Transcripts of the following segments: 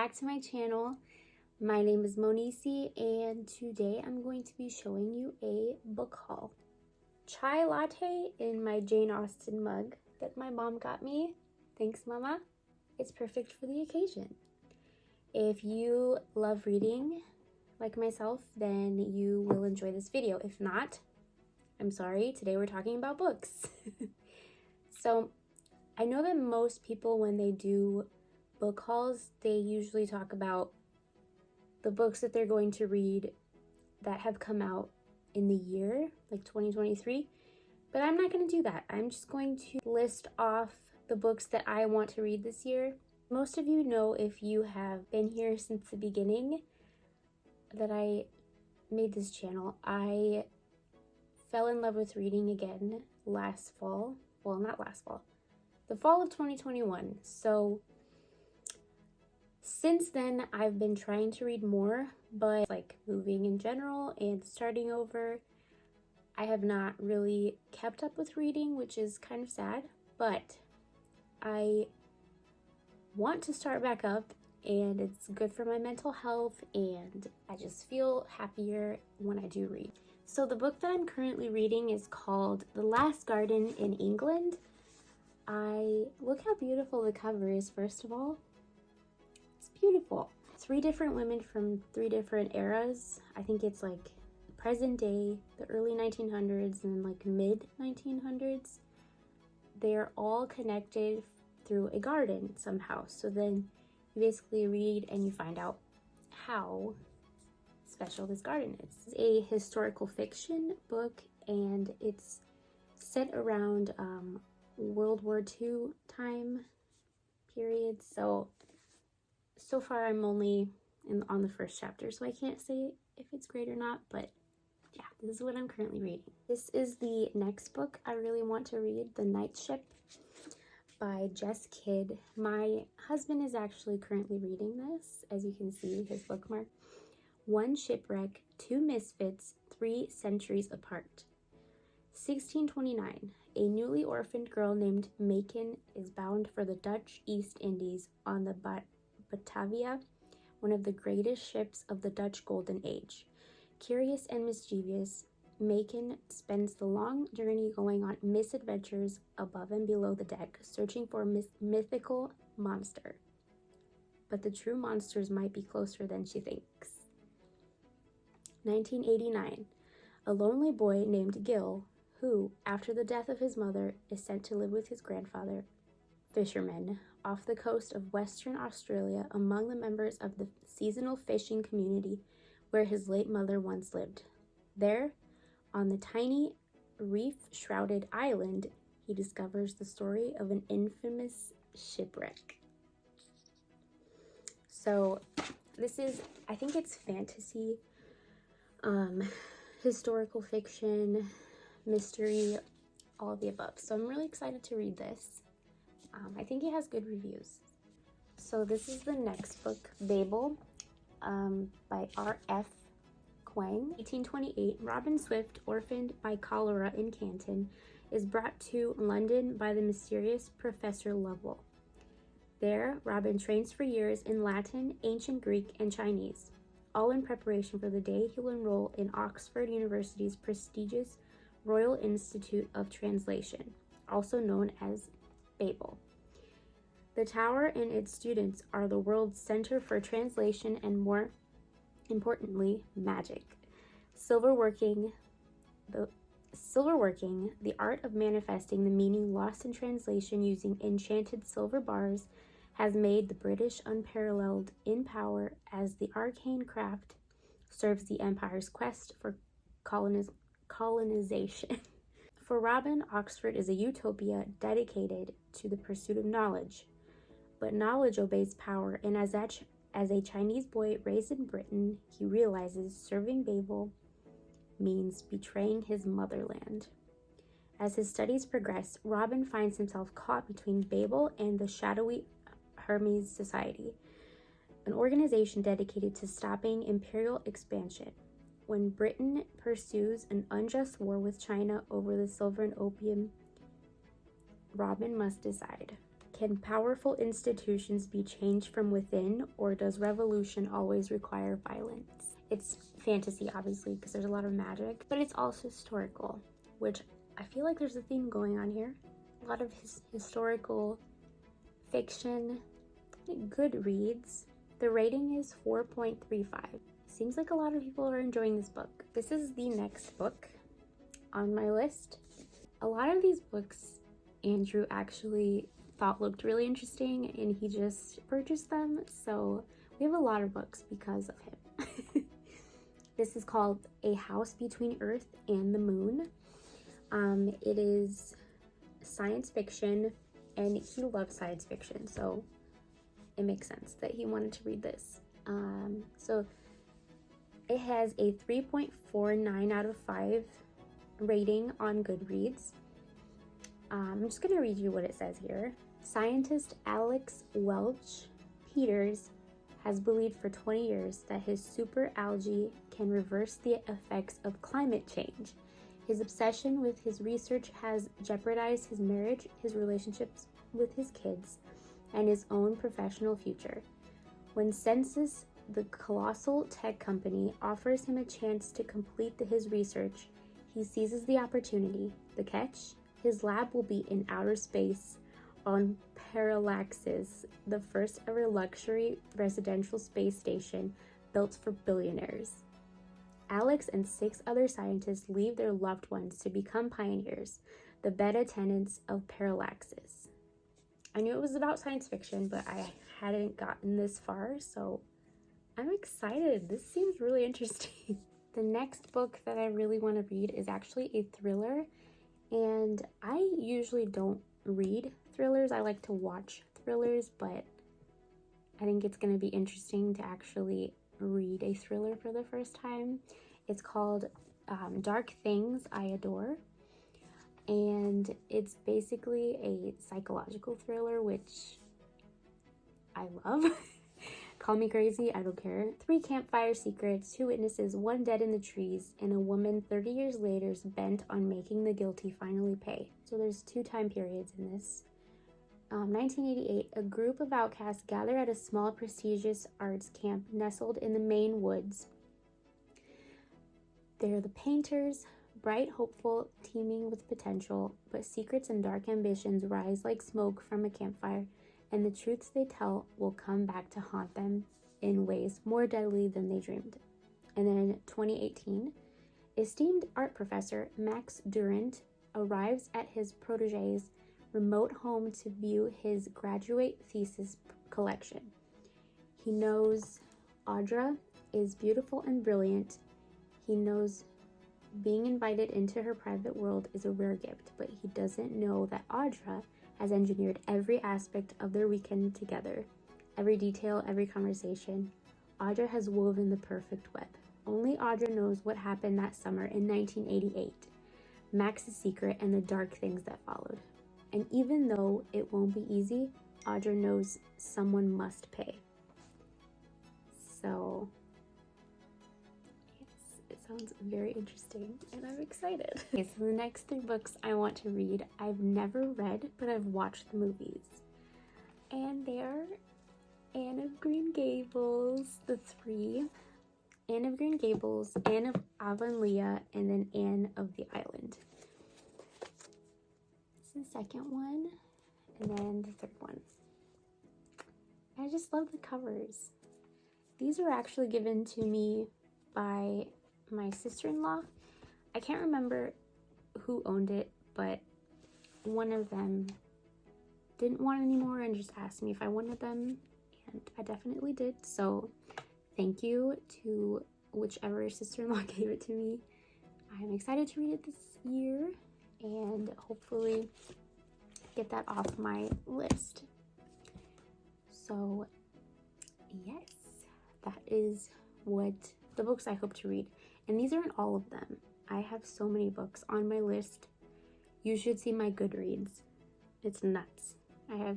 back to my channel. My name is Monisi, and today I'm going to be showing you a book haul. Chai latte in my Jane Austen mug that my mom got me. Thanks, Mama. It's perfect for the occasion. If you love reading like myself, then you will enjoy this video. If not, I'm sorry. Today we're talking about books. So I know that most people, when they do book hauls, they usually talk about the books that they're going to read that have come out in the year, like 2023. But I'm not going to do that. I'm just going to list off the books that I want to read this year. Most of you know, if you have been here since the beginning, that I made this channel. I fell in love with reading again last fall. Well, not last fall. The fall of 2021. So since then, I've been trying to read more, but like moving in general and starting over, I have not really kept up with reading, which is kind of sad, but I want to start back up, and it's good for my mental health, and I just feel happier when I do read. So the book that I'm currently reading is called The Last Garden in England. Look how beautiful the cover is, first of all. It's beautiful. 3 different women from 3 different eras. I think it's like present day, the early 1900s, and like mid 1900s. They're all connected through a garden somehow. So then you basically read and you find out how special this garden is. It's a historical fiction book, and it's set around World War II time period. So far I'm only on the first chapter, so I can't say if it's great or not, but yeah, this is what I'm currently reading. This is the next book I really want to read, The Night Ship by Jess Kidd. My husband is actually currently reading this, as you can see his bookmark. 1 shipwreck, 2 misfits, 3 centuries apart. 1629. A newly orphaned girl named Macon is bound for the Dutch East Indies on the Batavia, one of the greatest ships of the Dutch Golden Age. Curious and mischievous, Macon spends the long journey going on misadventures above and below the deck, searching for a mythical monster. But the true monsters might be closer than she thinks. 1989. A lonely boy named Gil, who, after the death of his mother, is sent to live with his grandfather, fisherman, off the coast of Western Australia among the members of the seasonal fishing community where his late mother once lived. There, on the tiny reef-shrouded island, he discovers the story of an infamous shipwreck. So this is, I think it's fantasy, historical fiction, mystery, all of the above. So I'm really excited to read this. I think it has good reviews. So this is the next book, Babel, by R.F. Kuang. 1828, Robin Swift, orphaned by cholera in Canton, is brought to London by the mysterious Professor Lovell. There, Robin trains for years in Latin, ancient Greek, and Chinese, all in preparation for the day he'll enroll in Oxford University's prestigious Royal Institute of Translation, also known as Babel. The tower and its students are the world's center for translation and, more importantly, magic. Silverworking, the art of manifesting the meaning lost in translation using enchanted silver bars, has made the British unparalleled in power as the arcane craft serves the Empire's quest for colonization. For Robin, Oxford is a utopia dedicated to the pursuit of knowledge. But knowledge obeys power, and as a Chinese boy raised in Britain, he realizes serving Babel means betraying his motherland. As his studies progress, Robin finds himself caught between Babel and the shadowy Hermes Society, an organization dedicated to stopping imperial expansion. When Britain pursues an unjust war with China over the silver and opium, Robin must decide. Can powerful institutions be changed from within, or does revolution always require violence? It's fantasy, obviously, because there's a lot of magic, but it's also historical, which I feel like there's a theme going on here. A lot of historical fiction, good reads. The rating is 4.35. Seems like a lot of people are enjoying this book. This is the next book on my list. A lot of these books Andrew actually thought looked really interesting and he just purchased them, so we have a lot of books because of him. This is called A House Between Earth and the Moon. It is science fiction, and he loves science fiction, so it makes sense that he wanted to read this. So it has a 3.49 out of 5 rating on Goodreads. I'm just going to read you what it says here. Scientist Alex Welch Peters has believed for 20 years that his super algae can reverse the effects of climate change. His obsession with his research has jeopardized his marriage, his relationships with his kids, and his own professional future. When Census, the colossal tech company, offers him a chance to complete his research, he seizes the opportunity. The catch? His lab will be in outer space on Parallaxis, the first ever luxury residential space station built for billionaires. Alex and 6 other scientists leave their loved ones to become pioneers, the beta tenants of Parallaxis. I knew it was about science fiction, but I hadn't gotten this far, so I'm excited. This seems really interesting. The next book that I really want to read is actually a thriller, and I usually don't read thrillers. I like to watch thrillers, but I think it's going to be interesting to actually read a thriller for the first time. It's called Dark Things I Adore, and it's basically a psychological thriller, which I love. Call me crazy, I don't care. 3 campfire secrets, 2 witnesses, 1 dead in the trees, and a woman 30 years later is bent on making the guilty finally pay. So there's 2 time periods in this. 1988, a group of outcasts gather at a small prestigious arts camp nestled in the Maine woods. They're the painters, bright, hopeful, teeming with potential, but secrets and dark ambitions rise like smoke from a campfire, and the truths they tell will come back to haunt them in ways more deadly than they dreamed. And then in 2018, esteemed art professor Max Durant arrives at his protege's remote home to view his graduate thesis collection. He knows Audra is beautiful and brilliant. He knows being invited into her private world is a rare gift, but he doesn't know that Audra has engineered every aspect of their weekend together. Every detail, every conversation. Audra has woven the perfect web. Only Audra knows what happened that summer in 1988, Max's secret and the dark things that followed. And even though it won't be easy, Audra knows someone must pay. So, yes, it sounds very interesting and I'm excited. Okay, so the next 3 books I want to read, I've never read, but I've watched the movies. And they are Anne of Green Gables, the 3. Anne of Green Gables, Anne of Avonlea, and then Anne of the Island. The second one, and then the third one. I just love the covers. These were actually given to me by my sister-in-law. I can't remember who owned it, but one of them didn't want any more and just asked me if I wanted them, and I definitely did. So thank you to whichever sister-in-law gave it to me. I'm excited to read it this year and hopefully get that off my list. So yes, that is what the books I hope to read. And these aren't all of them. I have so many books on my list. You should see my Goodreads. It's nuts. I have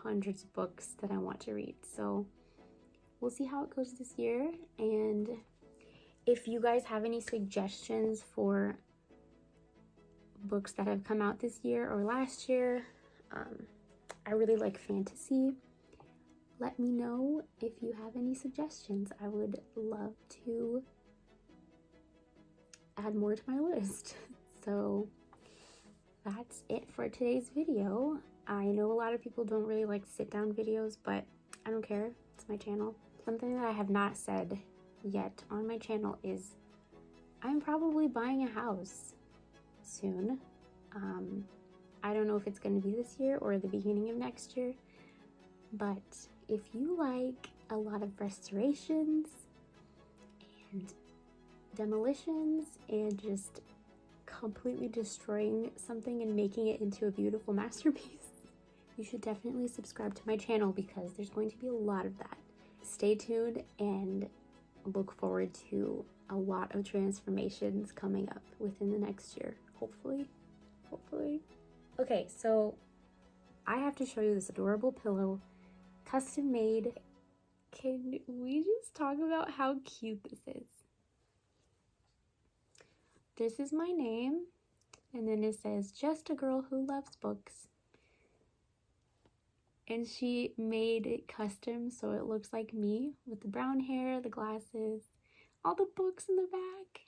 hundreds of books that I want to read. So we'll see how it goes this year. And if you guys have any suggestions for books that have come out this year or last year, I really like fantasy. Let me know if you have any suggestions. I would love to add more to my list. So that's it for today's video. I know a lot of people don't really like sit down videos, but I don't care. It's my channel. Something that I have not said yet on my channel is I'm probably buying a house soon. I don't know if it's going to be this year or the beginning of next year, but if you like a lot of restorations and demolitions and just completely destroying something and making it into a beautiful masterpiece, you should definitely subscribe to my channel because there's going to be a lot of that. Stay tuned and look forward to a lot of transformations coming up within the next year, hopefully. Okay, so I have to show you this adorable pillow, custom made. Can we just talk about how cute this is? This is my name, and then it says, "Just a girl who loves books." And she made it custom so it looks like me with the brown hair, the glasses, all the books in the back,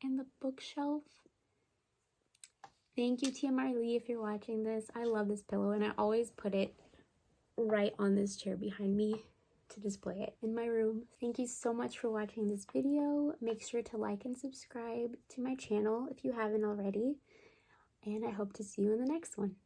and the bookshelf. Thank you, Tia Marley, if you're watching this. I love this pillow, and I always put it right on this chair behind me to display it in my room. Thank you so much for watching this video. Make sure to like and subscribe to my channel if you haven't already, and I hope to see you in the next one.